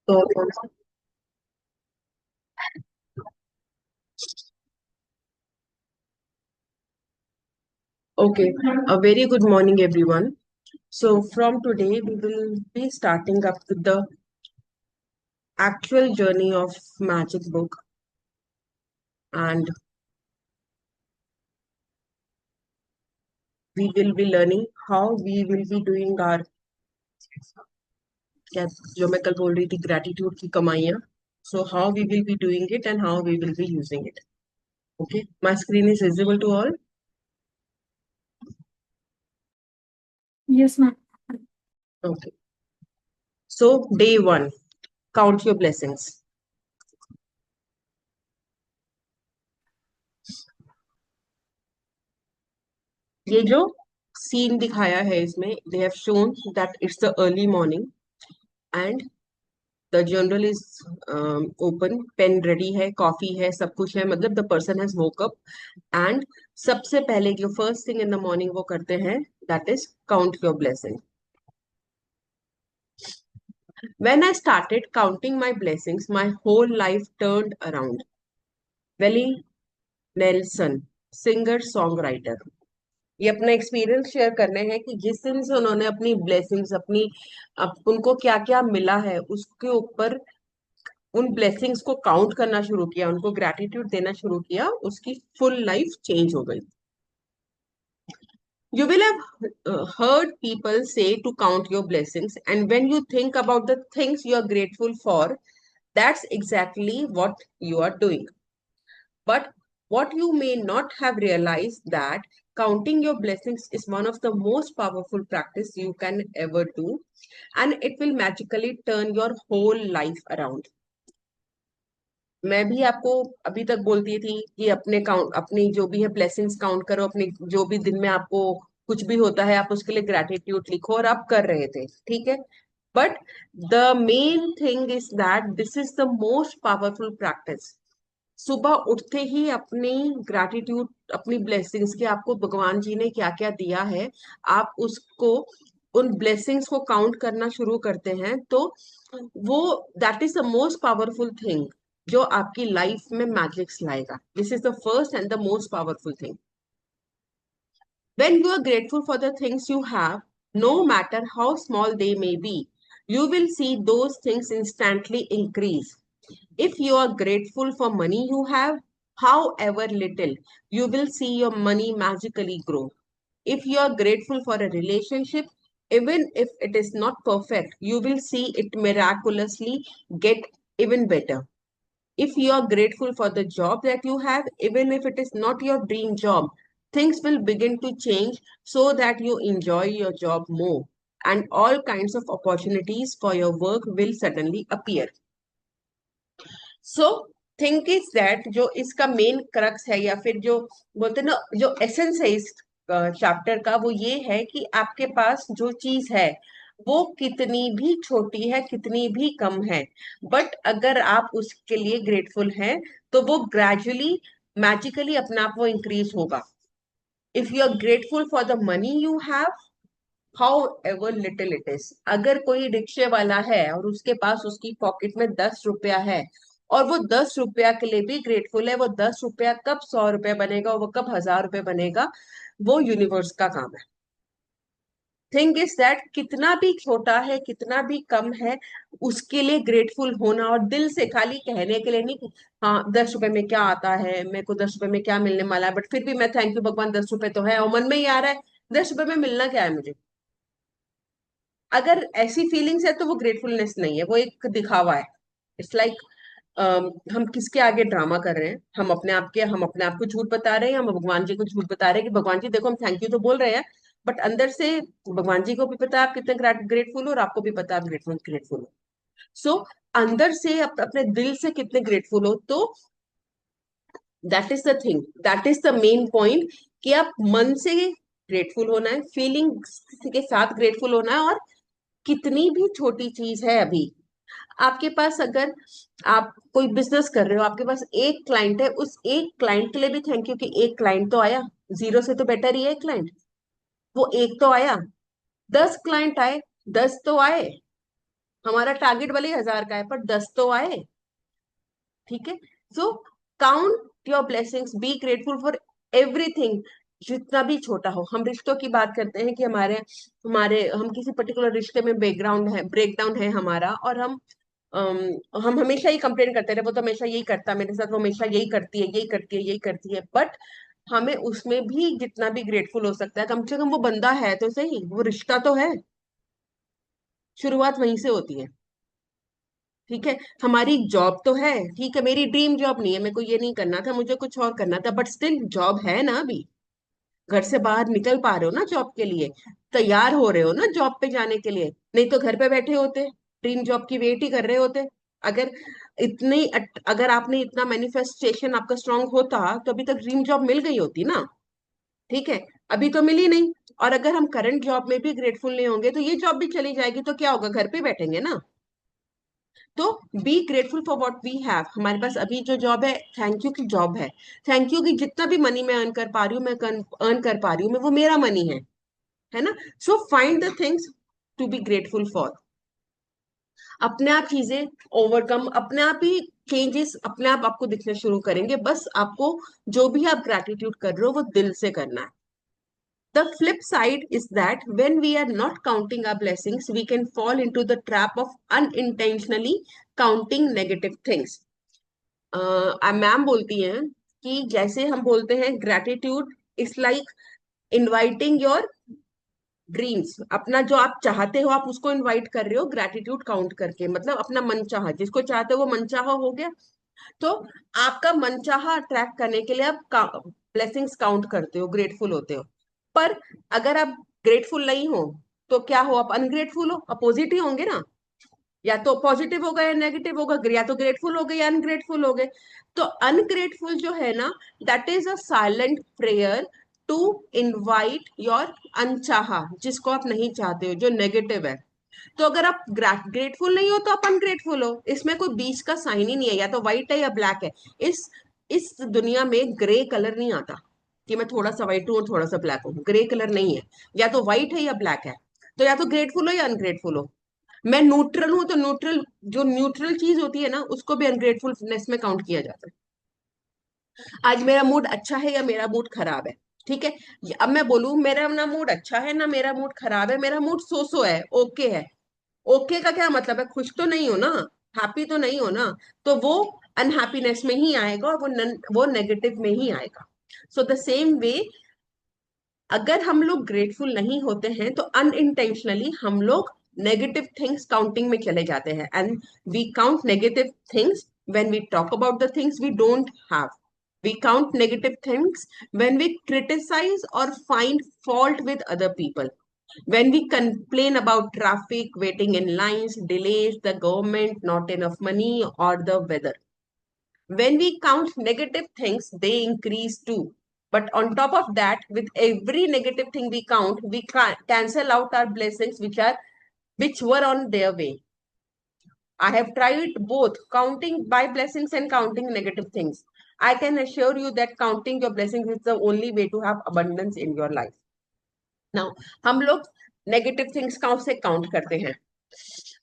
तो okay, a very good morning, everyone. So from today, we will be starting up with the actual journey of Magic Book, and we will be learning how we will be doing our क्या जो मैं कल बोल रही थी gratitude की कमाइयाँ. So how we will be doing it and how we will be using it. Okay, my screen is visible to all. Yes, ma'am. Okay. So day one, count your blessings. ये जो scene दिखाया है इसमें they have shown that it's the early morning and the journal is open, pen ready है, coffee है, सब कुछ है, मतलब the person has woke up and सबसे पहले जो first thing in the morning वो करते हैं that is count your blessing. When I started counting my blessings, my whole life turned around. Belly Nelson, singer song writer, ये अपना experience share करने हैं कि जिस दिन से उन्होंने अपनी ब्लेसिंग्स उनको क्या क्या मिला है उसके ऊपर उन ब्लेसिंग्स को काउंट करना शुरू किया, उनको ग्रैटिट्यूड देना शुरू किया, उसकी फुल लाइफ चेंज हो गई. You will have heard people say to count your blessings, and when you think about the things you are grateful for, that's exactly what you are doing. But what you may not have realized that counting your blessings is one of the most powerful practice you can ever do, and it will magically turn your whole life around. मैं भी आपको अभी तक बोलती थी कि अपने count अपनी जो भी है ब्लेसिंग्स काउंट करो, अपनी जो भी दिन में आपको कुछ भी होता है आप उसके लिए ग्रैटिट्यूड लिखो, और आप कर रहे थे, ठीक है. But the main thing is that this is the most powerful practice. सुबह उठते ही अपनी ग्रैटिट्यूड, अपनी ब्लेसिंग्स के आपको भगवान जी ने क्या क्या दिया है, आप उसको उन ब्लेसिंग्स को काउंट करना शुरू करते हैं, तो वो that is the most powerful thing जो आपकी लाइफ में मैजिक्स लाएगा. This is the first and the most powerful thing. When you are grateful for the things you have, no matter how small they may be, you will see those things instantly increase. If you are grateful for money you have, however little, you will see your money magically grow. If you are grateful for a relationship, even if it is not perfect, you will see it miraculously get even better. If you are grateful for the job that you have, even if it is not your dream job, things will begin to change so that you enjoy your job more, and all kinds of opportunities for your work will suddenly appear. So think is that जो इसका main crux है, या फिर जो बोलते हैं ना जो एसेंस है इस चैप्टर का, वो ये है कि आपके पास जो चीज है वो कितनी भी छोटी है, कितनी भी कम है, बट अगर आप उसके लिए ग्रेटफुल हैं तो वो ग्रेजुअली मैजिकली अपने आप वो इंक्रीज होगा. If you are grateful for the money you have, however little it is, अगर कोई रिक्शे वाला है और उसके पास उसकी पॉकेट में 10 रुपया है और वो 10 रुपया के लिए भी ग्रेटफुल है, वो 10 रुपया कब 100 रुपया बनेगा, वो कब 1000 रुपये बनेगा, वो यूनिवर्स का काम है. थिंग इज दैट कितना भी छोटा है, कितना भी कम है, उसके लिए ग्रेटफुल होना, और दिल से, खाली कहने के लिए नहीं कि हाँ 10 रुपए में क्या आता है, मेरे को 10 रुपए में क्या मिलने वाला है, बट फिर भी मैं थैंक यू भगवान 10 रुपए तो है, और मन में ही आ रहा है 10 रुपए में मिलना क्या है मुझे. अगर ऐसी फीलिंग्स है तो वो ग्रेटफुलनेस नहीं है, वो एक दिखावा है. इट्स लाइक हम किसके आगे ड्रामा कर रहे हैं, हम अपने आप को झूठ बता रहे हैं, हम भगवान जी को झूठ बता रहे हैं कि भगवान जी देखो हम थैंक यू तो बोल रहे हैं, बट अंदर से भगवान जी को भी पता है आप कितने ग्रेटफुल हो, और आपको भी पता है आप ग्रेटफुल हो. सो अंदर से अपने दिल से कितने ग्रेटफुल हो, तो that is the thing, that is the main point, कि आप मन से ग्रेटफुल होना है, फीलिंग्स के साथ ग्रेटफुल होना है. और कितनी भी छोटी चीज है, अभी आपके पास अगर आप कोई बिजनेस कर रहे हो, आपके पास एक क्लाइंट है, उस एक क्लाइंट के लिए भी थैंक यू कि एक क्लाइंट तो आया. जीरो से तो बेटर ही है क्लाइंट, वो एक तो आया. 10 क्लाइंट आए, 10 तो आए, हमारा टारगेट भले 1,000 का है पर 10 तो आए। ठीक है। So count your blessings, be grateful for everything, जितना भी छोटा हो। हम रिश्तों की बात करते हैं कि हमारे हमारे हम किसी पर्टिकुलर रिश्ते में बैकग्राउंड है, ब्रेकडाउन है हमारा, और अम, हम हमेशा ही कंप्लेन करते रहे, वो तो हमेशा यही करता है मेरे साथ, वो हमेशा यही करती है, यही करती है, यही करती है। बट हमें उसमें भी जितना भी ग्रेटफुल हो सकता है, कम से कम वो बंदा है तो सही, वो रिश्ता तो है। शुरुआत वहीं से होती है। ठीक है। हमारी जॉब तो है, ठीक है, मेरी ड्रीम जॉब नहीं है, मेरे को ये नहीं करना था, मुझे कुछ और करना था, बट स्टिल जॉब है ना अभी। घर से बाहर निकल पा रहे हो ना जॉब के लिए, तैयार हो रहे हो ना जॉब पे जाने के लिए, नहीं तो घर पे बैठे होते, ड्रीम जॉब की वेट ही कर रहे होते। अगर अगर आपने इतना मैनिफेस्टेशन आपका स्ट्रांग होता तो अभी तक ड्रीम जॉब मिल गई होती ना। ठीक है। अभी तो मिली नहीं। और अगर हम करंट जॉब में भी ग्रेटफुल नहीं होंगे तो ये जॉब भी चली जाएगी, तो क्या होगा, घर पे बैठेंगे ना। तो be grateful for what we have. हमारे पास अभी जो जॉब है, थैंक यू की जॉब है। थैंक यू कि जितना भी मनी मैं अर्न कर पा रही हूँ, मैं अर्न कर पा रही हूँ, मैं वो मेरा मनी है ना। So find the things to be grateful for. अपने आप चीजें ओवरकम, अपने आप ही चेंजेस अपने आप आपको दिखने शुरू करेंगे। बस आपको जो भी आप ग्रेटिट्यूड कर रहे हो वो दिल से करना है। The flip side is that when we are not counting our blessings, we can fall into the trap of unintentionally counting negative things. Ma'am बोलती हैं कि जैसे हम बोलते हैं gratitude is like inviting your dreams, अपना जो आप चाहते हो आप उसको इनवाइट कर रहे हो ग्रेटिट्यूड काउंट करके, मतलब अपना मनचाहा जिसको चाहते हो वो मनचाहा हो गया। तो आपका मनचाहा अट्रैक्ट करने के लिए आप ब्लेसिंग्स काउंट करते हो, ग्रेटफुल होते हो। पर अगर आप ग्रेटफुल नहीं हो तो क्या हो, आप अनग्रेटफुल हो, अपोजिट ही होंगे ना। या तो पॉजिटिव होगा या नेगेटिव होगा, या तो ग्रेटफुल हो गए या अनग्रेटफुल हो गए। तो अनग्रेटफुल जो है ना, that is a silent prayer to invite your अनचाहा, जिसको आप नहीं चाहते हो, जो नेगेटिव है। तो अगर आप ग्रेटफुल नहीं हो तो आप अनग्रेटफुल हो, इसमें कोई बीच का साइन ही नहीं है, या तो व्हाइट है या ब्लैक है। इस दुनिया में ग्रे कलर नहीं आता कि मैं थोड़ा सा व्हाइट हूँ और थोड़ा सा ब्लैक हूँ, ग्रे कलर नहीं है। या तो व्हाइट है या ब्लैक है। तो या तो ग्रेटफुल हो या अनग्रेटफुल हो। मैं न्यूट्रल हूं तो न्यूट्रल, जो न्यूट्रल चीज होती है ना उसको भी अनग्रेटफुलनेस में काउंट किया जाता है। आज मेरा मूड अच्छा है या मेरा मूड खराब है। ठीक है। अब मैं बोलूं मेरा ना मूड अच्छा है ना मेरा मूड खराब है, मेरा मूड सो सो है, ओके है। ओके का क्या मतलब है, खुश तो नहीं हो ना, हैप्पी तो नहीं हो ना। तो वो अनहैप्पीनेस में ही आएगा और वो नेगेटिव में ही आएगा। सो द सेम वे, अगर हम लोग ग्रेटफुल नहीं होते हैं तो अनइंटेंशनली हम लोग नेगेटिव थिंग्स काउंटिंग में चले जाते हैं, and we count negative things when we talk about the things we don't have. We count negative things when we criticise और find fault with other people, when we complain about traffic, waiting in lines, delays, the government, not enough money, or the weather. When we count negative things, they increase too. But on top of that, with every negative thing we count, we cancel out our blessings which were on their way. I have tried both, counting my blessings and counting negative things. I can assure you that counting your blessings is the only way to have abundance in your life. Now, हम लोग negative things count से count करते हैं।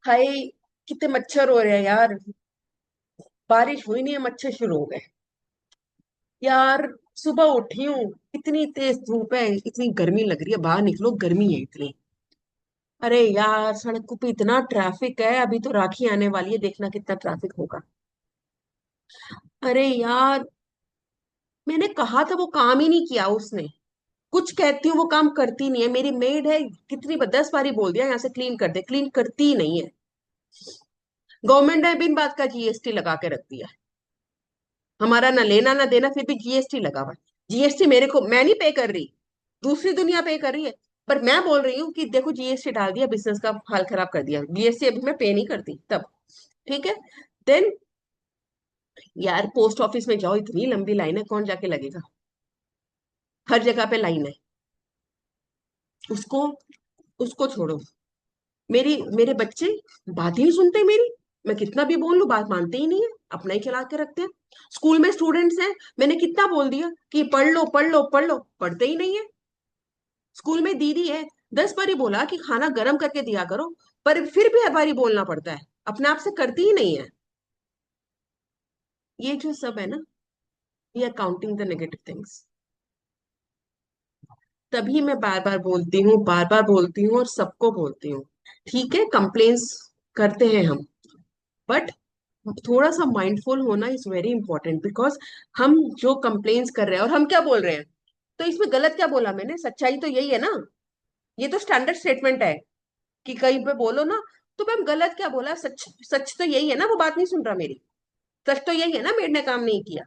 हाय, कितने मच्छर हो रहे हैं यार, बारिश हुई नहीं है, मच्छर शुरू हो गए यार। सुबह उठी हूँ, इतनी तेज धूप है, इतनी गर्मी लग रही है, बाहर निकलो गर्मी है इतनी। अरे यार, सड़कों पे इतना ट्रैफिक है, अभी तो राखी आने वाली है, देखना कितना ट्रैफिक होगा। अरे यार, मैंने कहा था वो काम ही नहीं किया उसने। कुछ कहती हूँ वो काम करती नहीं है, मेरी मेड है, कितनी 10 बारी बोल दिया यहाँ से क्लीन कर दे, क्लीन करती ही नहीं है। गवर्नमेंट ने बिन बात का जीएसटी लगा के रख दिया। हमारा ना लेना ना देना, फिर भी जीएसटी लगा हुआ है। जीएसटी मेरे को, मैं नहीं पे कर रही, दूसरी दुनिया पे कर रही है। पर मैं बोल रही हूँ कि देखो जीएसटी डाल दिया, बिजनेस का हाल खराब कर दिया, जीएसटी अभी मैं पे नहीं करती तब। ठीक है। देन यार, पोस्ट ऑफिस में जाओ, इतनी लंबी लाइन है, कौन जाके लगेगा। हर जगह पे लाइन है। उसको उसको छोड़ो। मेरे बच्चे बात ही नहीं सुनते मेरी। मैं कितना भी बोल लूं, बात मानते ही नहीं है, अपना ही चला के रखते हैं। स्कूल में स्टूडेंट्स हैं, मैंने कितना बोल दिया कि पढ़ लो पढ़ लो पढ़ लो, पढ़ते ही नहीं है। स्कूल में दीदी है, 10 बार ही बोला कि खाना गर्म करके दिया करो, पर फिर भी हर बारी बोलना पड़ता है, अपने आप से करती ही नहीं है। ये जो सब है ना, we are counting the negative things. तभी मैं बार बार बोलती हूँ, बार बार बोलती हूँ और सबको बोलती हूँ। ठीक है, कंप्लेन्स करते हैं हम, बट थोड़ा सा माइंडफुल होना इज वेरी इंपॉर्टेंट, बिकॉज हम जो कंप्लेन्स कर रहे हैं और हम क्या बोल रहे हैं, तो इसमें गलत क्या बोला मैंने? सच्चाई तो यही है ना। ये तो स्टैंडर्ड स्टेटमेंट है कि कहीं पे बोलो ना, तो मैम गलत क्या बोला? सच, सच तो यही है ना। वो बात नहीं सुन रहा मेरी। सच तो यही है ना, मेड ने काम नहीं किया।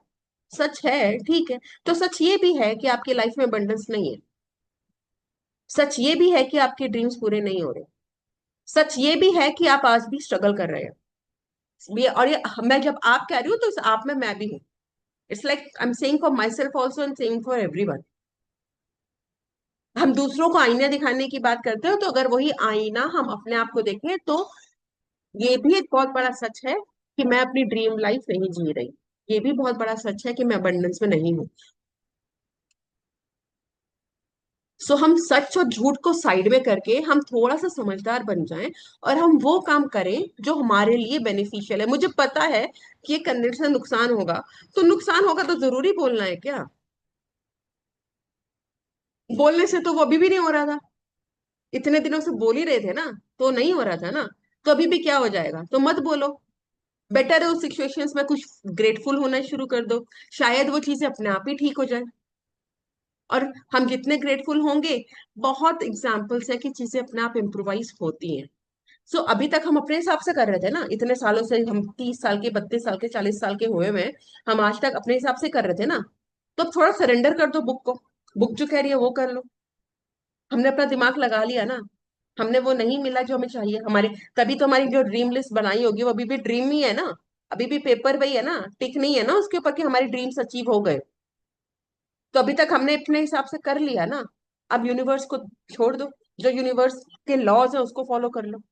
सच है, ठीक है। तो सच ये भी है कि आपकी लाइफ में abundance नहीं है। सच ये भी है कि आपके ड्रीम्स पूरे नहीं हो रहे। सच ये भी है कि आप आज भी स्ट्रगल कर रहे हैं। और ये मैं जब आप कह रही हूँ तो इस आप में मैं भी हूँ। It's like I am saying for my self also and saying for everyone. हम दूसरों को आईना दिखाने की बात करते हो, तो अगर वही आईना हम अपने आप को देखें, तो ये भी एक बहुत बड़ा सच है कि मैं अपनी ड्रीम लाइफ नहीं जी रही। ये भी बहुत बड़ा सच है कि मैं अबंडेंस में नहीं हूँ। सो हम सच और झूठ को साइड में करके हम थोड़ा सा समझदार बन जाएं, और हम वो काम करें जो हमारे लिए बेनिफिशियल है। मुझे पता है कि ये करने से नुकसान होगा, तो नुकसान होगा तो जरूरी बोलना है क्या? बोलने से तो वो अभी भी नहीं हो रहा था। इतने दिनों से बोल ही रहे थे ना, तो नहीं हो रहा था ना। तो अभी भी क्या हो जाएगा? तो मत बोलो। बेटर है उस सिचुएशंस में कुछ ग्रेटफुल होना शुरू कर दो। शायद वो चीजें अपने आप ही ठीक हो जाए। और हम जितने ग्रेटफुल होंगे, बहुत एग्जाम्पल्स है कि चीजें अपने आप इम्प्रोवाइज होती हैं। सो अभी तक हम अपने हिसाब से कर रहे थे ना, इतने सालों से हम 30 साल के, 32 साल के, 40 साल के हुए में हम आज तक अपने हिसाब से कर रहे थे ना। तो अब थोड़ा सरेंडर कर दो बुक को। बुक जो कह रही है वो कर लो। हमने अपना दिमाग लगा लिया ना। हमने वो नहीं मिला जो हमें चाहिए हमारे। तभी तो हमारी जो ड्रीम लिस्ट बनाई होगी वो अभी भी ड्रीम ही है ना। अभी भी पेपर वही है ना, टिक नहीं है ना उसके ऊपर कि हमारे ड्रीम्स अचीव हो गए। तो अभी तक हमने अपने हिसाब से कर लिया ना। अब यूनिवर्स को छोड़ दो। जो यूनिवर्स के लॉज है उसको फॉलो कर लो।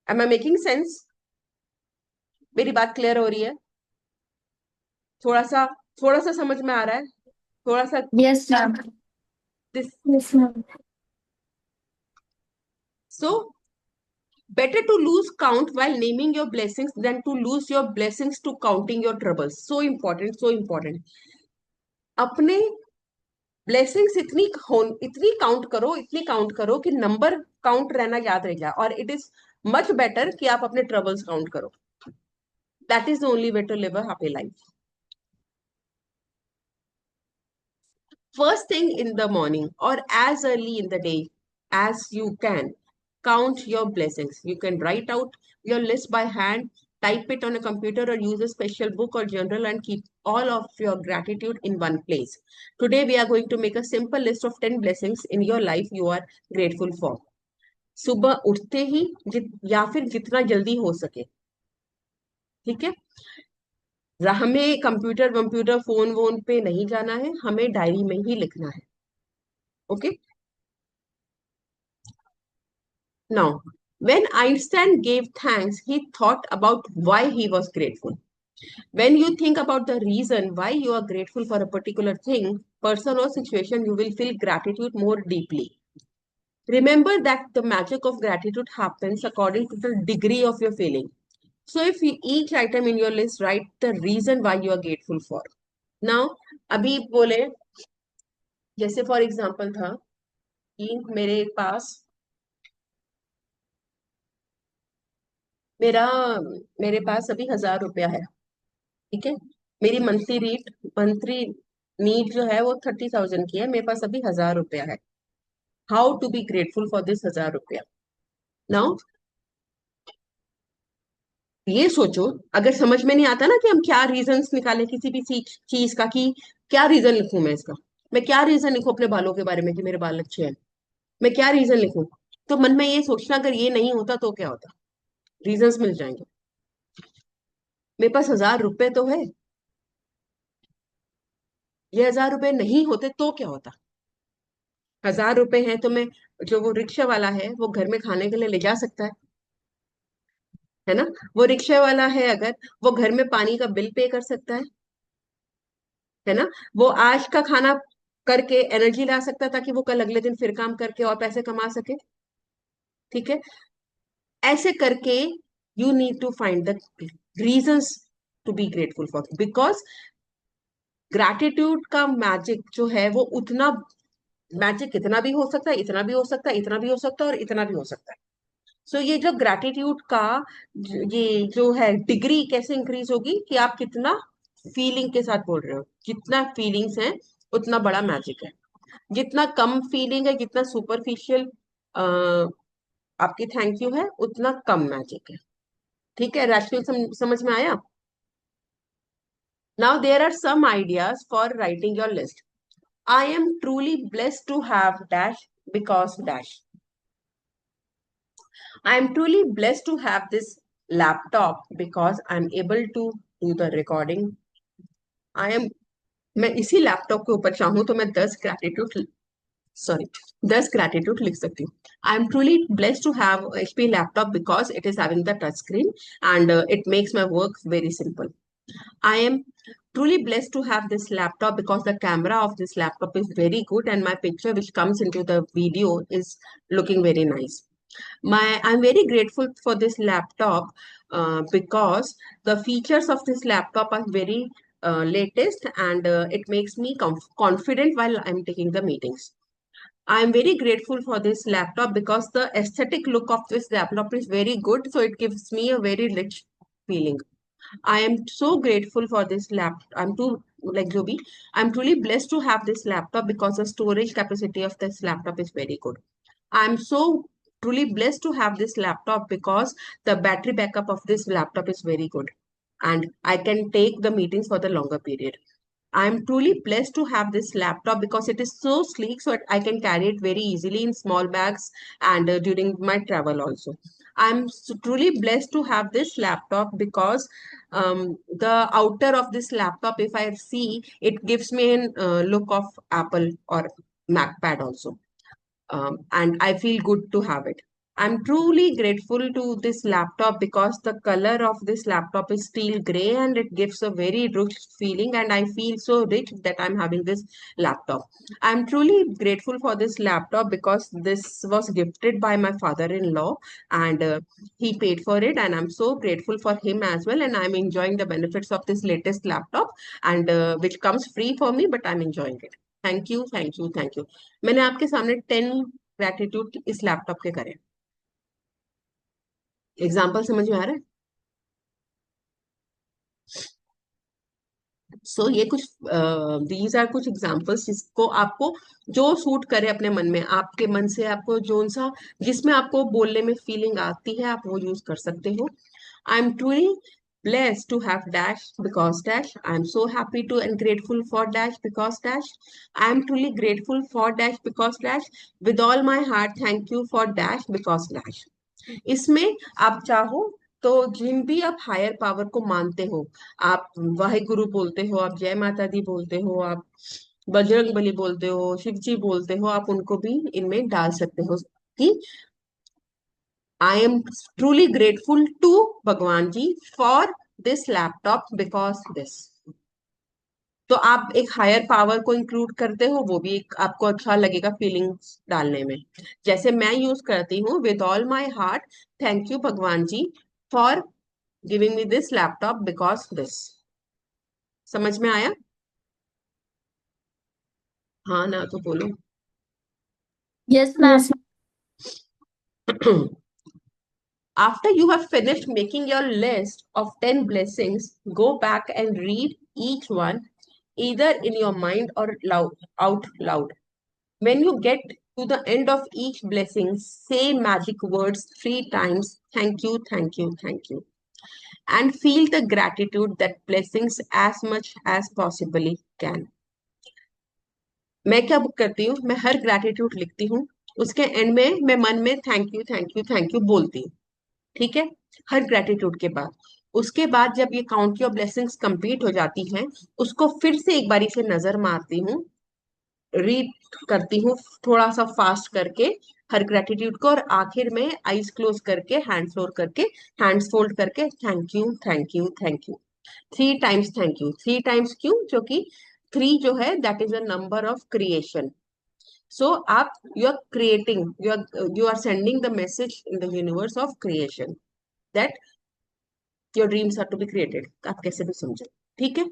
Am I making sense? मेरी बात क्लियर हो रही है? थोड़ा सा, थोड़ा सा समझ में आ रहा है? थोड़ा सा Yes, ma'am. This. Yes, ma'am. So better to lose count while naming your blessings than to lose your blessings to counting your troubles. So important, so important. अपने ब्लेसिंग्स इतनी काउंट करो, इतनी काउंट करो कि नंबर काउंट रहना याद रह जाए। और इट इज मच बेटर कि आप अपने ट्रबल्स काउंट करो। That is the only way to live a happy life. First thing in the morning or as early in the day as you can, count your blessings. You can write out your list by hand, type it on a computer, or use a special book or journal and keep all of your gratitude in one place. Today, we are going to make a simple list of 10 blessings in your life you are grateful for. सुबह उठते ही या फिर जितना जल्दी हो सके, ठीक है। हमें कंप्यूटर वंप्यूटर फोन वोन पे नहीं जाना है, हमें डायरी में ही लिखना है। Okay. Now, when Einstein gave thanks, he thought about why he was grateful. When you think about the reason why you are grateful for a particular thing, person, or situation, you will feel gratitude more deeply. Remember that the magic of gratitude happens according to the degree of your feeling. So, if each item in your list, write the reason why you are grateful for. Now, अभी बोले, जैसे for example था कि मेरा मेरे पास अभी 1,000 रुपया है। ठीक है। मेरी मंथली नीड जो है वो 30,000 की है। मेरे पास अभी 1,000 रुपया है। How to be grateful for this 1,000 रुपया? नाउ ये सोचो, अगर समझ में नहीं आता ना कि हम क्या रीजंस निकालें किसी भी चीज का, कि क्या रीजन लिखूं मैं इसका। मैं क्या रीजन लिखूं अपने बालों के बारे में कि मेरे बाल अच्छे हैं? मैं क्या रीजन लिखूं? तो मन में ये सोचना, अगर ये नहीं होता तो क्या होता? रीजंस मिल जाएंगे। मेरे पास 1,000 रुपए तो है। ये 1,000 रुपए नहीं होते तो क्या होता? 1,000 रुपए हैं तो मैं, जो वो रिक्शा वाला है वो घर में खाने के लिए ले जा सकता है ना। वो रिक्शा वाला है अगर, वो घर में पानी का बिल पे कर सकता है ना। वो आज का खाना करके एनर्जी ला सकता है ताकि वो कल अगले दिन फिर काम करके और पैसे कमा सके। ठीक है, ऐसे करके you need to find the reasons to be grateful for, because gratitude का मैजिक जो है वो उतना मैजिक इतना भी हो सकता है, इतना भी हो सकता है, इतना भी हो सकता है, और इतना भी हो सकता है। सो ये जो ग्रैटिट्यूड का ये जो है डिग्री कैसे इंक्रीज होगी कि आप कितना फीलिंग के साथ बोल रहे हो, जितना फीलिंग्स हैं उतना बड़ा मैजिक है। जितना कम फीलिंग है, जितना सुपरफिशियल आपकी थैंक यू है, उतना कम मैजिक है। ठीक है, रैशनल समझ में आया? Now there are some ideas for writing your list. I am truly blessed to have dash because dash. I am truly blessed to have this laptop because I'm able to do the recording. I am मैं इसी laptop के ऊपर चाहूँ तो मैं 10 gratitude लिख सकती हूँ. I am truly blessed to have HP laptop because it is having the touch screen and it makes my work very simple. I am truly blessed to have this laptop because the camera of this laptop is very good and my picture which comes into the video is looking very nice. I'm very grateful for this laptop because the features of this laptop are very latest and it makes me confident while I'm taking the meetings. I'm very grateful for this laptop because the aesthetic look of this laptop is very good, so it gives me a very rich feeling. I am so grateful for this laptop. I'm truly blessed to have this laptop because the storage capacity of this laptop is very good. I'm so truly blessed to have this laptop because the battery backup of this laptop is very good and I can take the meetings for the longer period. I'm truly blessed to have this laptop because it is so sleek, so I can carry it very easily in small bags and during my travel also. Truly blessed to have this laptop because the outer of this laptop, if I see, it gives me a look of Apple or MacPad also, and I feel good to have it. I'm truly grateful to this laptop because the color of this laptop is steel gray and it gives a very rich feeling, and I feel so rich that I'm having this laptop. I'm truly grateful for this laptop because this was gifted by my father-in-law and he paid for it, and I'm so grateful for him as well, and I'm enjoying the benefits of this latest laptop and which comes free for me, but I'm enjoying it. Thank you, thank you, thank you. मैंने आपके सामने 10 gratitude इस laptop के करे. Example समझ में आ रहा है? सो ये कुछ दीज आर कुछ एग्जाम्पल्स जिसको आपको जो सूट करे अपने मन में, आपके मन से आपको जोन सा जिसमें आपको बोलने में फीलिंग आती है आप वो यूज कर सकते हो. आई am truly blessed to have dash because dash. I'm so happy to and grateful for dash because dash. I'm truly grateful for dash because dash. With all my heart, thank you for dash because dash. इसमें आप चाहो तो जिन भी आप higher power को मानते हो, आप वाहिगुरु बोलते हो, आप जय माता दी बोलते हो, आप बजरंग बली बोलते हो, शिव जी बोलते हो, आप उनको भी इनमें डाल सकते हो कि I am truly grateful to Bhagwan ji for this laptop because this. तो आप एक हायर पावर को इंक्लूड करते हो, वो भी एक आपको अच्छा लगेगा फीलिंग्स डालने में. जैसे मैं यूज करती हूँ with all my heart, thank you Bhagwan ji for giving me this laptop because this. समझ में आया? हाँ ना तो बोलो. Yes, ma'am. After you have finished making your list of 10 blessings, go back and read each one either in your mind or out loud. When you get to the end of each blessing, say magic words 3 times: thank you, thank you, thank you, and feel the gratitude that blessings as much as possibly can. मैं क्या book करती हूँ, मैं हर gratitude लिखती हूँ, उसके and में मैं मन में thank you, thank you, thank you बोलती हूँ. ठीक है, हर ग्रेटिट्यूड के बाद. उसके बाद जब ये काउंट योर ब्लेसिंग्स कंप्लीट हो जाती हैं, उसको फिर से एक बारी से नजर मारती हूँ, रीड करती हूँ थोड़ा सा फास्ट करके हर ग्रेटिट्यूड को, और आखिर में आईज क्लोज करके हैंड्स फोल्ड करके thank you, thank you, thank you 3 times. Thank you 3 times क्यों? क्योंकि 3 जो है that is a number of creation. So आप you are creating, you are sending the message in the universe of creation that your dreams are to be created. आप कैसे भी समझो, ठीक है।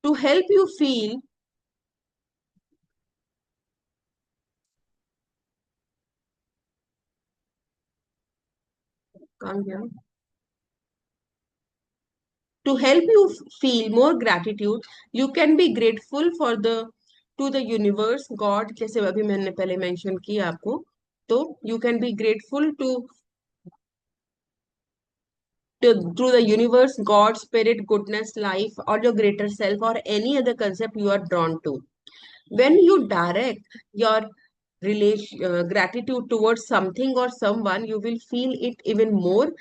टू हेल्प यू फील, काम किया, to help you feel more gratitude, you can be grateful for the to the universe god, जैसे अभी मैंने पहले मेंशन किया आपको। तो you can be grateful to the universe, god, spirit, goodness, life, or your greater self, or any other concept you are drawn to. When you direct your gratitude towards something or someone, you will feel it even more,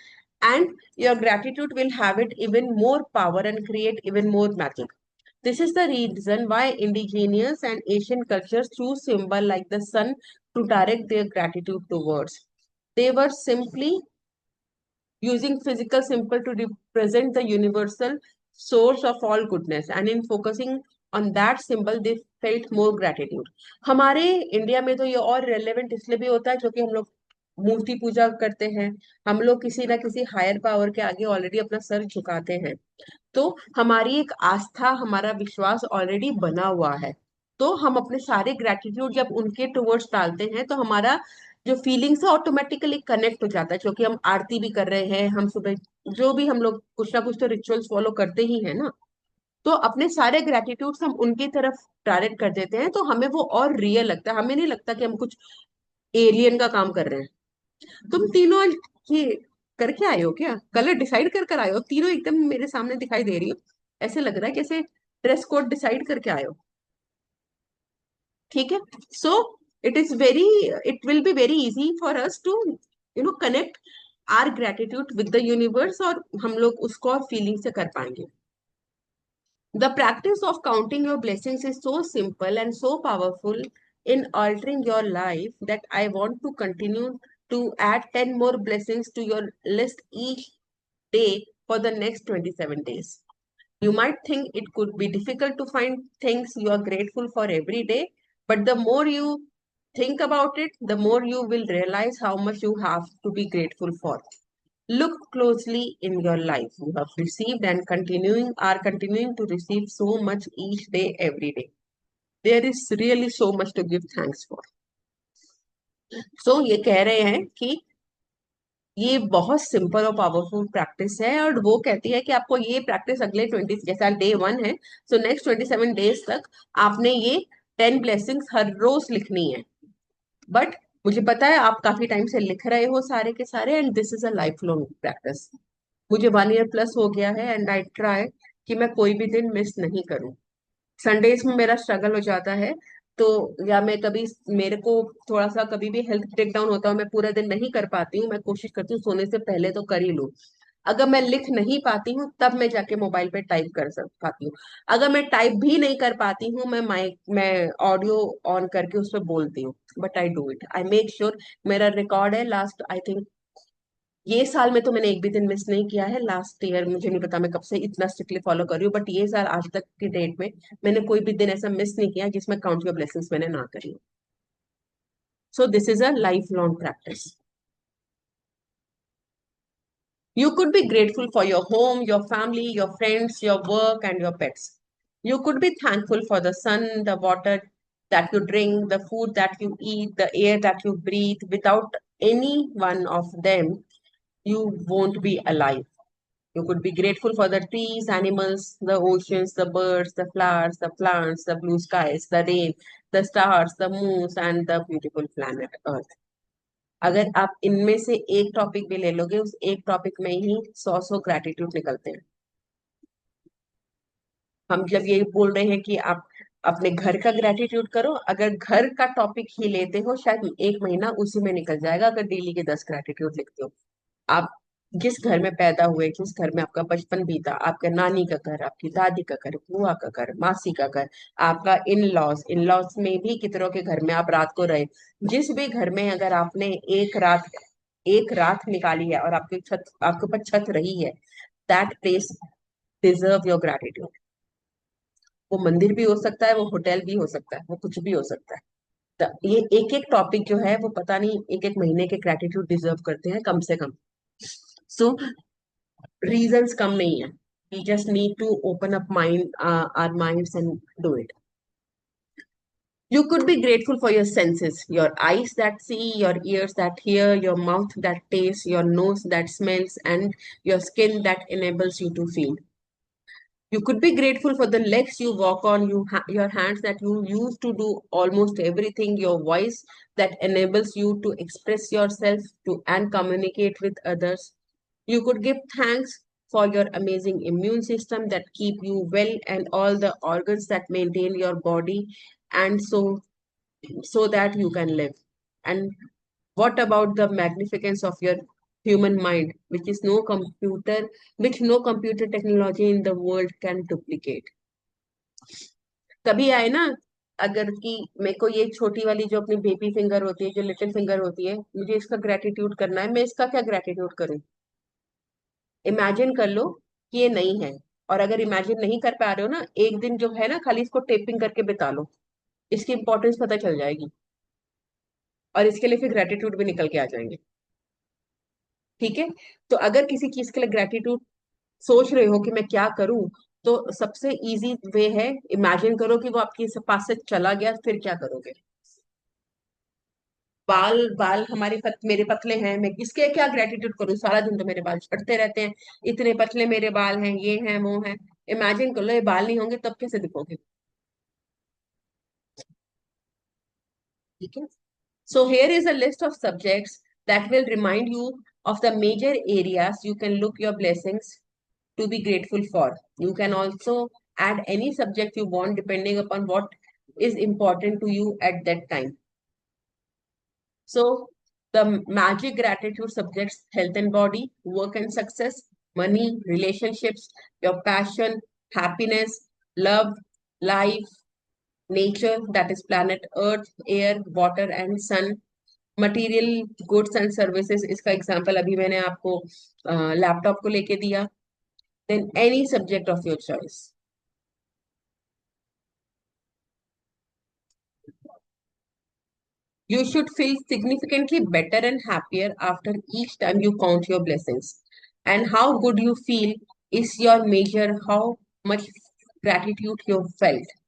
and your gratitude will have it even more power and create even more magic. This is the reason why indigenous and Asian cultures choose symbol like the sun to direct their gratitude towards. They were simply using physical symbol to represent the universal source of all goodness, and in focusing on that symbol they felt more gratitude. हमारे India में तो ये और relevant इसलिए भी होता है क्योंकि हम लोग मूर्ति पूजा करते हैं। हम लोग किसी ना किसी हायर पावर के आगे ऑलरेडी अपना सर झुकाते हैं। तो हमारी एक आस्था, हमारा विश्वास ऑलरेडी बना हुआ है। तो हम अपने सारे ग्रेटिट्यूड जब उनके टुवर्ड्स डालते हैं तो हमारा जो फीलिंग्स है ऑटोमेटिकली कनेक्ट हो जाता है, क्योंकि हम आरती भी कर रहे हैं, हम सुबह जो भी हम लोग कुछ ना कुछ तो रिचुअल्स फॉलो करते ही है ना। तो अपने सारे ग्रेटिट्यूड्स हम उनकी तरफ डायरेक्ट कर देते हैं, तो हमें वो और रियल लगता है, हमें नहीं लगता कि हम कुछ एलियन का काम कर रहे हैं। तुम तीनों आज ये करके आए हो क्या? कलर डिसाइड कर कर आए हो तीनों, एकदम मेरे सामने दिखाई दे रही हो। ऐसे लग रहा है कैसे ड्रेस कोड डिसाइड करके आए हो। ठीक है। So it is very, it will be very easy for us to connect our gratitude with the universe, और हम लोग उसको और फीलिंग से कर पाएंगे। The practice of counting your blessings is so simple and so powerful in altering your life that I want to continue to add 10 more blessings to your list each day for the next 27 days. You might think it could be difficult to find things you are grateful for every day, but the more you think about it, the more you will realize how much you have to be grateful for. Look closely in your life. You have received and continuing to receive so much each day, every day. There is really so much to give thanks for. So ये कह रहे हैं कि ये बहुत simple और powerful practice है, और वो कहती है कि आपको ये प्रैक्टिस अगले 20, जैसा डे 1 है, सो नेक्स्ट 27 डेज तक आपने ये 10 ब्लेसिंग्स हर रोज लिखनी है। बट मुझे पता है आप काफी टाइम से लिख रहे हो सारे के सारे, and this is a life long practice. मुझे 1 ईयर प्लस हो गया है, एंड आई ट्राई कि मैं कोई भी दिन मिस नहीं करूं। संडेज में मेरा स्ट्रगल हो जाता है, तो या मैं कभी, मेरे को थोड़ा सा कभी भी हेल्थ ब्रेक डाउन होता है, मैं पूरा दिन नहीं कर पाती हूँ, मैं कोशिश करती हूँ सोने से पहले तो कर ही लूँ। अगर मैं लिख नहीं पाती हूँ तब मैं जाके मोबाइल पे टाइप कर सक पाती हूँ। अगर मैं टाइप भी नहीं कर पाती हूँ, मैं ऑडियो ऑन करके उस पर बोलती हूँ। But I do it, I make sure. मेरा रिकॉर्ड है लास्ट, आई थिंक ये साल में तो मैंने एक भी दिन मिस नहीं किया है। लास्ट ईयर मुझे नहीं पता मैं कब से इतना स्ट्रिक्टली फॉलो कर रही हूँ, बट ये साल आज तक की डेट में मैंने कोई भी दिन ऐसा मिस नहीं किया जिसमें काउंट योर ब्लेसिंग्स मैंने ना करी हो। So this is a life long practice. You could be grateful for your home, your family, your friends, your work, and your pets. You could be thankful for the sun, the water that you drink, the food that you eat, the air that you breathe. Without any one of them, you won't be alive. You could be grateful for the trees, animals, the oceans, the birds, the flowers, the plants, the blue skies, the rain, the stars, the moons, and the beautiful planet Earth. अगर आप इनमें से एक topic भी ले लोगे, उस एक टॉपिक में ही 100 ग्रेटिट्यूड निकलते हैं। हम जब ये बोल रहे हैं कि आप अपने घर का ग्रेटिट्यूड करो, अगर घर का टॉपिक ही लेते हो शायद एक महीना उसी में निकल जाएगा, अगर डेली के 10 ग्रेटिट्यूड लिखते हो। आप जिस घर में पैदा हुए, जिस घर में आपका बचपन बीता, आपके नानी का घर, आपकी दादी का घर, बुआ का घर, मासी का घर, आपका इन लॉज में भी कितनों के घर में आप रात को रहे, जिस भी घर में अगर आपने एक रात निकाली है और आपके ऊपर छत रही है, that place deserve your gratitude. वो मंदिर भी हो सकता है, वो होटल भी हो सकता है, वो कुछ भी हो सकता है। तो ये एक एक टॉपिक जो है वो पता नहीं एक एक महीने के ग्रेटिट्यूड डिजर्व करते हैं कम से कम। सो रीजंस कम नहीं है, we just need to open up mind our minds and do it. You could be grateful for your senses, your eyes that see, your ears that hear, your mouth that tastes, your nose that smells, and your skin that enables you to feel. You could be grateful for the legs you walk on, your hands that you use to do almost everything, your voice that enables you to express yourself to and communicate with others. You could give thanks for your amazing immune system that keep you well and all the organs that maintain your body and so that you can live. And what about the magnificence of your human mind, which no computer technology in the world can duplicate? कभी आए ना, अगर कि मेरे को ये छोटी वाली जो अपनी बेबी फिंगर होती है, जो लिटिल फिंगर होती है, मुझे इसका ग्रेटिट्यूड करना है, मैं इसका क्या ग्रेटिट्यूड करूं? इमेजिन कर लो कि ये नहीं है। और अगर इमेजिन नहीं कर पा रहे हो ना, एक दिन जो है ना, खाली इसको टेपिंग करके बिता लो, इसकी इंपॉर्टेंस पता चल जाएगी, और इसके लिए फिर ग्रेटिट्यूड भी निकल के आ जाएंगे। ठीक है। तो अगर किसी चीज के लिए ग्रेटिट्यूड सोच रहे हो कि मैं क्या करूं, तो सबसे इजी वे है, इमेजिन करो कि वो आपके पास से चला गया, फिर क्या करोगे? बाल बाल हमारे मेरे पतले हैं, मैं किसके क्या ग्रेटिट्यूड करूं? सारा दिन तो मेरे बाल झड़ते रहते हैं, इतने पतले मेरे बाल हैं, ये हैं वो हैं। इमेजिन कर लो ये बाल नहीं होंगे तब कैसे दिखोगे? ठीक है। So here is a list of subjects that will remind you of the major areas you can look your blessings to be grateful for. You can also add any subject you want depending upon what is important to you at that time. So the magic gratitude subjects: health and body, work and success, money, relationships, your passion, happiness, love, life, nature, that is planet Earth, air, water and sun, material goods and services, इसका example अभी मैंने आपको laptop को लेके दिया। Then any subject of your choice. You should feel significantly better and happier after each time you count your blessings. And how good you feel is your measure how much gratitude you felt.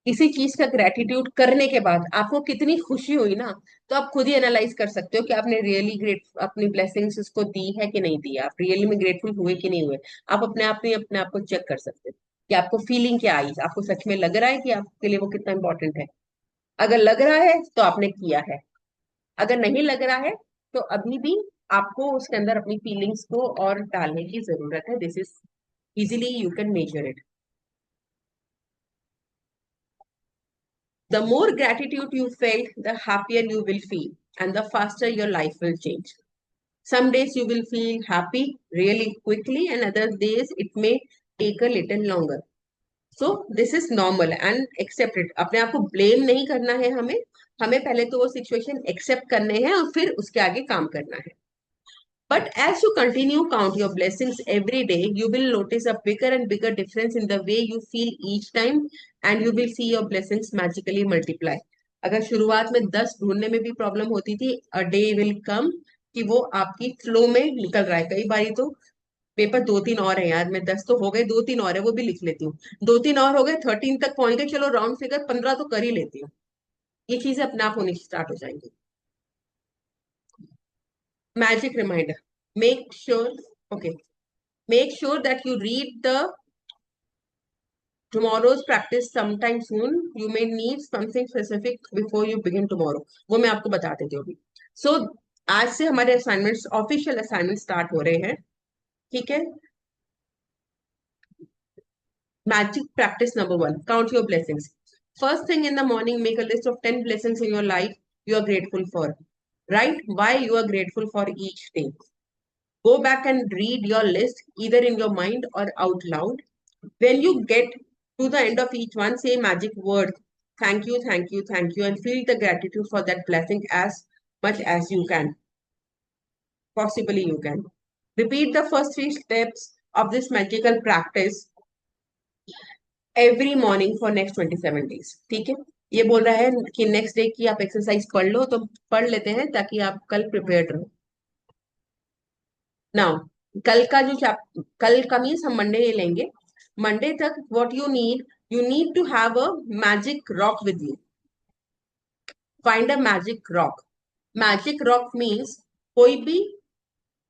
किसी चीज का gratitude करने के बाद आपको कितनी खुशी हुई ना, तो आप खुद ही एनालाइज कर सकते हो कि आपने रियली ग्रेट अपनी ब्लेसिंग्स उसको दी है कि नहीं दी है, आप रियली में ग्रेटफुल हुए कि नहीं हुए। आप अपने आप को चेक कर सकते हो कि आपको फीलिंग क्या आई, आपको सच में लग रहा है कि आपके लिए वो कितना इंपॉर्टेंट है। अगर लग रहा है तो आपने किया है, अगर नहीं लग रहा है तो अभी भी आपको उसके अंदर अपनी फीलिंग्स को और डालने की जरूरत है। This is easily you can measure it. The more gratitude you felt, the happier you will feel, and the faster your life will change. Some days you will feel happy really quickly, and other days it may take a little longer. So this is normal and accept it. अपने आप को blame नहीं करना है हमें, हमें पहले तो वो situation accept करने हैं और फिर उसके आगे काम करना है। But as you continue count your blessings every day, you will notice a bigger and bigger difference in the way you feel each time, and you will see your blessings magically multiply. अगर शुरुआत में 10 ढूंढने में भी problem होती थी, a day will come कि वो आपकी फ्लो में निकल रहा है। कई बारी तो पेपर 2-3 और है यार, मैं 10 तो हो गए, 2-3 और है वो भी लिख लेती हूँ। 2-3 और हो गए, 13 तक पहुंच गए, चलो राउंड फिगर 15 तो कर ही लेती हूँ। ये चीजें अपने आप होनी स्टार्ट हो जाएंगी। Magic reminder: make sure, okay, make sure that you read the tomorrow's practice sometime soon. You may need something specific before you begin tomorrow. वो मैं आपको बता देती हूँ अभी। So आज से हमारे असाइनमेंट्स, ऑफिशियल असाइनमेंट स्टार्ट हो रहे हैं। ठीक है। Magic practice number 1: count your blessings. First thing in the morning, make a list of 10 blessings in your life you are grateful for. Write why you are grateful for each day. Go back and read your list either in your mind or out loud. When you get to the end of each one, say magic word: thank you, thank you, thank you, and feel the gratitude for that blessing as much as you can. Possibly you can. Repeat the first 3 steps of this magical practice every morning for next 27 days। ठीक है, ये बोल रहा है कि next day की आप exercise पढ़ लो, तो पढ़ लेते हैं ताकि आप कल प्रिपेयर्ड रहो। नाउ, कल का मीन्स हम मंडे लेंगे। मंडे तक what you need to have a magic rock with you. Find a magic rock. Magic rock means कोई भी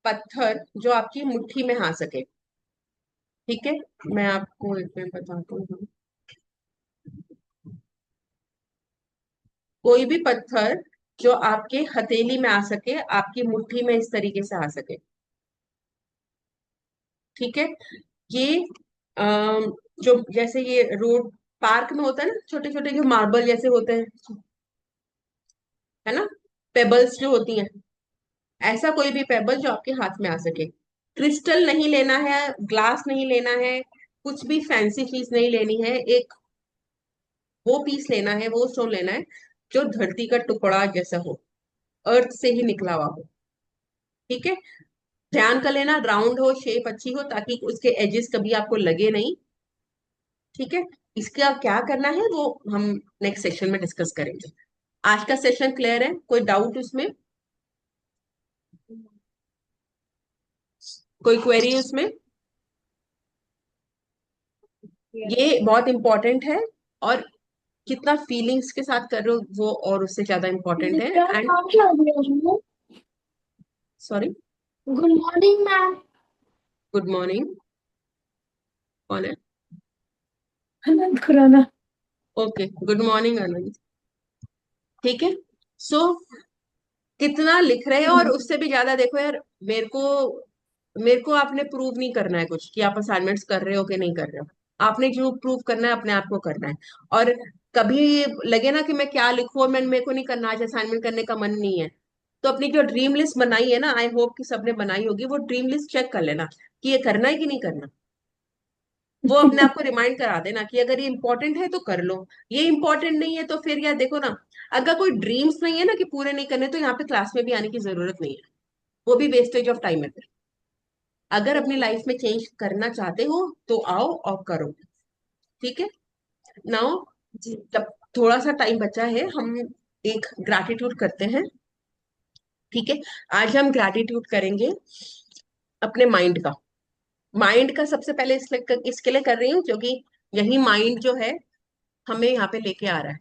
पत्थर जो आपकी मुट्ठी में आ सके। ठीक है, मैं आपको एक मिनट बताता हूँ। कोई भी पत्थर जो आपके हथेली में आ सके, आपकी मुट्ठी में इस तरीके से आ सके। ठीक है, ये जो जैसे ये रोड पार्क में होता है ना, छोटे छोटे जो मार्बल जैसे होते हैं, है ना, पेबल्स जो होती हैं, ऐसा कोई भी पेबल जो आपके हाथ में आ सके। क्रिस्टल नहीं लेना है, ग्लास नहीं लेना है, कुछ भी फैंसी चीज नहीं लेनी है। एक वो पीस लेना है, वो स्टोन लेना है जो धरती का टुकड़ा जैसा हो, अर्थ से ही निकला हुआ हो। ठीक है, ध्यान कर लेना, राउंड हो, शेप अच्छी हो, ताकि उसके एजेस कभी आपको लगे नहीं। ठीक है, इसका क्या करना है वो हम नेक्स्ट सेशन में डिस्कस करेंगे। आज का सेशन क्लियर है? कोई डाउट उसमें? कोई क्वेरी उसमें? ये बहुत इंपॉर्टेंट है, और कितना फीलिंग्स के साथ कर रहे हो वो और उससे ज्यादा इंपॉर्टेंट है। And sorry, good morning ma'am. Good morning. कौन है? अनंत खुराना। ओके, गुड मॉर्निंग आनंद। ठीक है, सो कितना लिख रहे हैं, और उससे भी ज्यादा देखो यार, मेरे को आपने प्रूव नहीं करना है कुछ कि आप असाइनमेंट्स कर रहे हो कि नहीं कर रहे हो। आपने जो प्रूव करना है अपने आप को करना है। और कभी लगे ना कि मैं क्या लिखूं और मैं मेरे को नहीं करना, आज असाइनमेंट करने का मन नहीं है, तो अपनी जो ड्रीम लिस्ट बनाई है ना, आई होप कि सबने बनाई होगी, वो ड्रीम लिस्ट चेक कर लेना कि ये करना है कि नहीं करना। वो अपने आप को रिमाइंड करा देना कि अगर ये इंपॉर्टेंट है तो कर लो, ये इंपॉर्टेंट नहीं है तो फिर यार देखो ना, अगर कोई ड्रीम्स नहीं है ना कि पूरे नहीं करने, तो यहाँ पे क्लास में भी आने की जरूरत नहीं है। वो भी वेस्टेज ऑफ टाइम है फिर। अगर अपनी लाइफ में चेंज करना चाहते हो तो आओ और करो। ठीक है, नाउ जब थोड़ा सा टाइम बचा है, हम एक ग्रैटिट्यूड करते हैं। ठीक है, आज हम ग्रैटिट्यूड करेंगे अपने माइंड का। माइंड का सबसे पहले इसके लिए कर रही हूँ क्योंकि यही माइंड जो है हमें यहाँ पे लेके आ रहा है।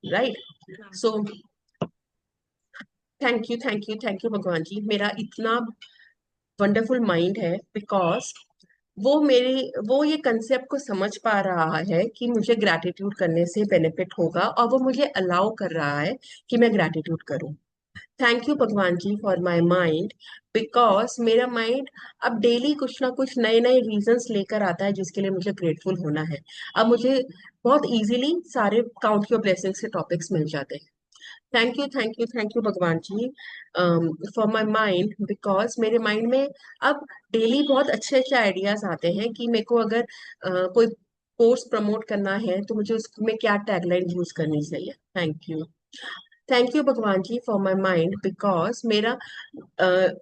Right, so thank you thank you thank you Bhagwan जी, मेरा इतना वंडरफुल माइंड है, बिकॉज वो ये कंसेप्ट को समझ पा रहा है कि मुझे ग्रैटिट्यूड करने से बेनिफिट होगा, और वो मुझे अलाउ कर रहा है कि मैं ग्रैटिट्यूड करूं। Thank you Bhagwan ji for my mind, because मेरा माइंड अब डेली कुछ ना कुछ नए नए रीजंस लेकर आता है जिसके लिए मुझे ग्रेटफुल होना है। अब मुझे बहुत इजीली सारे काउंट योर ब्लेसिंग्स के टॉपिक्स मिल जाते हैं। Thank you thank you thank you Bhagwan ji for my mind, because मेरे माइंड में अब डेली बहुत अच्छे अच्छे आइडियाज आते हैं कि मेरे को अगर कोई कोर्स प्रमोट करना है तो मुझे उसमें क्या टैगलाइन यूज करनी चाहिए। Thank you Bhagwan ji for my mind, because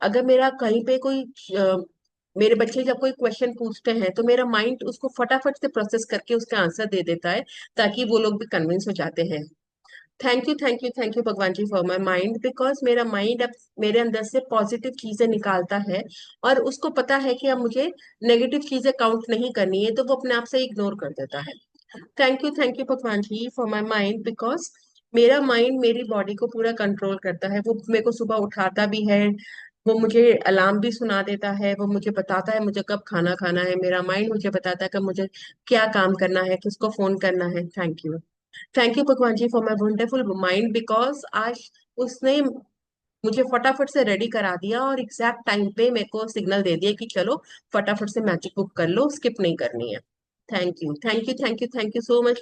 अगर मेरा कहीं पे मेरे बच्चे जब कोई क्वेश्चन पूछते हैं तो मेरा माइंड उसको फटाफट से प्रोसेस करके उसका आंसर दे देता है, ताकि वो लोग भी कन्विंस हो जाते हैं। Thank you Bhagwan ji for my mind, because मेरा माइंड अब मेरे अंदर से पॉजिटिव चीजें निकालता है, और उसको पता है कि अब मुझे नेगेटिव चीजें काउंट नहीं करनी है, तो वो अपने आप से इग्नोर कर देता है। Thank you Bhagwan ji for my mind, because मेरा माइंड मेरी बॉडी को पूरा कंट्रोल करता है। वो मेरे को सुबह उठाता भी है, वो मुझे अलार्म भी सुना देता है, वो मुझे बताता है मुझे कब खाना खाना है, मेरा माइंड मुझे बताता है कब मुझे क्या काम करना है, किसको फोन करना है। Thank you Bhagwan ji for my wonderful mind, because आज उसने मुझे फटाफट से रेडी करा दिया और एग्जैक्ट टाइम पे मेरे को सिग्नल दे दिया कि चलो फटाफट से मैजिक बुक कर लो, स्किप नहीं करनी है। Thank you so much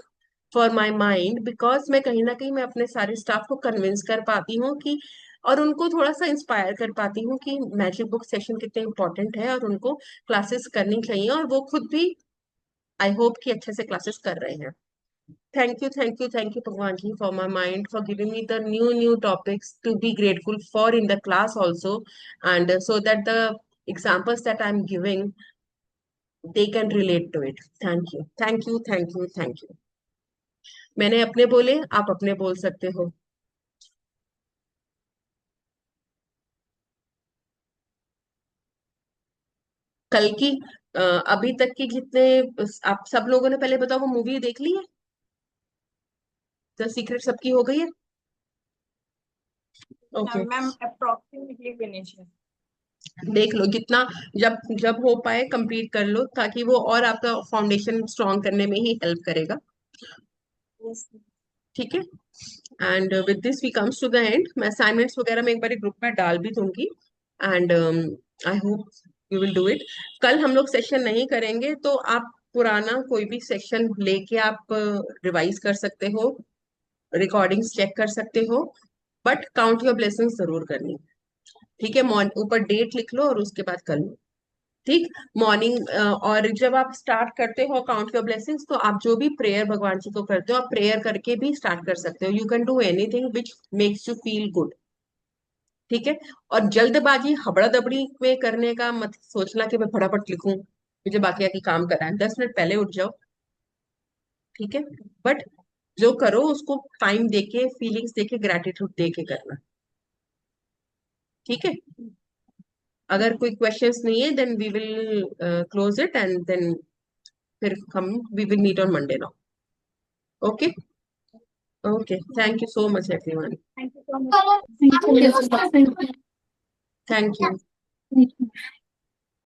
for my mind, because मैं कहीं ना कहीं मैं अपने सारे स्टाफ को कन्विंस कर पाती हूँ कि, और उनको थोड़ा सा इंस्पायर कर पाती हूँ कि मैजिक बुक सेशन कितने इंपॉर्टेंट है और उनको क्लासेस करनी चाहिए, और वो खुद भी आई होप कि अच्छे से क्लासेस कर रहे हैं। Thank you, Bhagwanji, for my mind, for giving me the new topics to be grateful for in the class also, and so that the examples that I'm giving they can relate to it. Thank you, thank you, thank you, thank you. मैंने अपने बोले, आप अपने बोल सकते हो. कल की अभी तक की जितने, आप सब लोगों ने पहले बताओ, वो मूवी देख ली है? द सीक्रेट सबकी हो गई है? ओके. मैम अप्रोक्सीमेटली फिनिश है। देख लो जितना, जब जब हो पाए कंप्लीट कर लो, ताकि वो और आपका फाउंडेशन स्ट्रॉन्ग करने में ही हेल्प करेगा. Yes. ठीक है. And with this we comes to the end. मैं असाइनमेंट्स वगैरह में एक बार ग्रुप में डाल भी दूंगी. And I hope you will do it. कल हम लोग सेशन नहीं करेंगे, तो आप पुराना कोई भी सेशन लेके आप रिवाइज कर सकते हो, रिकॉर्डिंग्स चेक कर सकते हो, बट काउंट योर ब्लेसिंग्स जरूर करनी. ठीक है. ऊपर डेट लिख लो और उसके बाद कर लो. ठीक. मॉर्निंग और जब आप स्टार्ट करते हो काउंट योर ब्लेसिंग्स, तो आप जो भी प्रेयर भगवान जी को करते हो, आप प्रेयर करके भी स्टार्ट कर सकते हो. You can do anything which makes you feel good. ठीक है. और जल्दबाजी हबड़ा दबड़ी में करने का मत सोचना कि मैं फटाफट लिखूं, मुझे बाकी आके काम करना है. 10 मिनट पहले उठ जाओ. ठीक है. बट जो करो उसको टाइम देके, फीलिंग्स देके, ग्रेटिट्यूड देके करना. ठीक है. अगर कोई क्वेश्चंस नहीं है, then we will close it, and then फिर हम we will meet on Monday now. Okay. Okay. Thank you so much everyone. Thank you so much. Thank you. Thank you. Thank you.